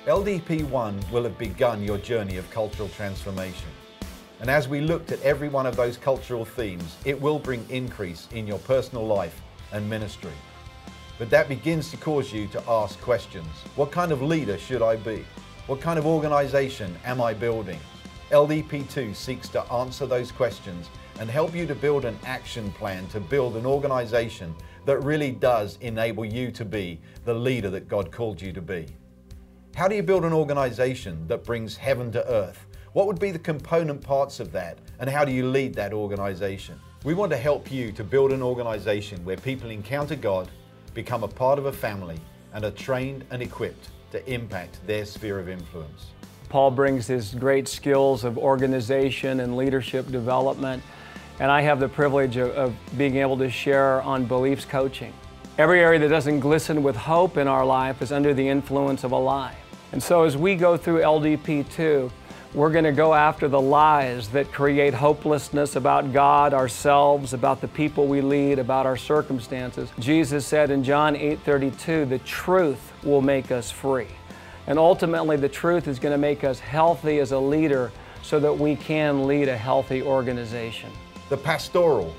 LDP1 will have begun your journey of cultural transformation. And as we looked at every one of those cultural themes, it will bring increase in your personal life and ministry. But that begins to cause you to ask questions. What kind of leader should I be? What kind of organization am I building? LDP2 seeks to answer those questions and help you to build an action plan to build an organization that really does enable you to be the leader that God called you to be. How do you build an organization that brings heaven to earth? What would be the component parts of that, and how do you lead that organization? We want to help you to build an organization where people encounter God, become a part of a family, and are trained and equipped to impact their sphere of influence. Paul brings his great skills of organization and leadership development, and I have the privilege of being able to share on beliefs coaching. Every area that doesn't glisten with hope in our life is under the influence of a lie. And so as we go through LDP2, we're going to go after the lies that create hopelessness about God, ourselves, about the people we lead, about our circumstances. Jesus said in John 8:32, the truth will make us free. And ultimately, the truth is going to make us healthy as a leader so that we can lead a healthy organization. The pastoral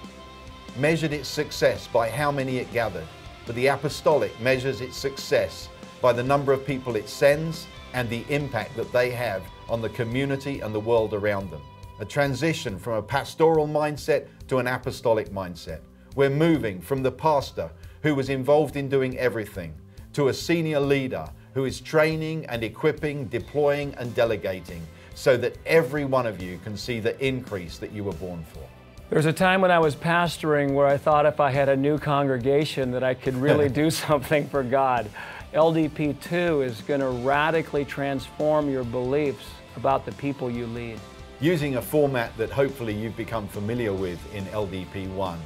measured its success by how many it gathered, but the apostolic measures its success by the number of people it sends and the impact that they have on the community and the world around them. A transition from a pastoral mindset to an apostolic mindset. We're moving from the pastor who was involved in doing everything to a senior leader who is training and equipping, deploying and delegating so that every one of you can see the increase that you were born for. There's a time when I was pastoring where I thought if I had a new congregation that I could really do something for God. LDP2 is going to radically transform your beliefs about the people you lead. Using a format that hopefully you've become familiar with in LDP1,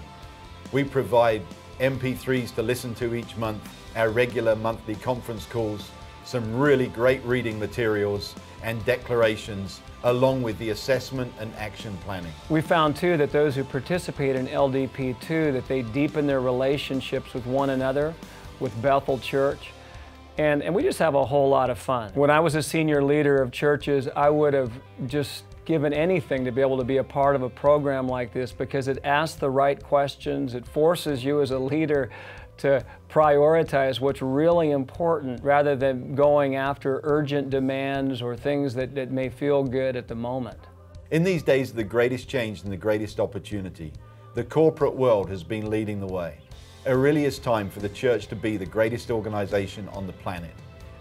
we provide MP3s to listen to each month, our regular monthly conference calls, some really great reading materials and declarations, along with the assessment and action planning. We found too that those who participate in LDP2, that they deepen their relationships with one another, with Bethel Church, and we just have a whole lot of fun. When I was a senior leader of churches, I would have just given anything to be able to be a part of a program like this because it asks the right questions. It forces you as a leader to prioritize what's really important rather than going after urgent demands or things that may feel good at the moment. In these days of the greatest change and the greatest opportunity, the corporate world has been leading the way. It really is time for the church to be the greatest organization on the planet.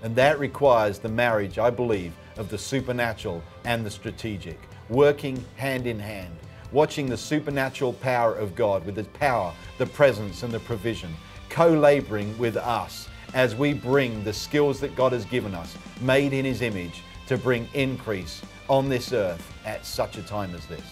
And that requires the marriage, I believe, of the supernatural and the strategic, working hand in hand, watching the supernatural power of God with the power, the presence and the provision, co-laboring with us as we bring the skills that God has given us, made in His image, to bring increase on this earth at such a time as this.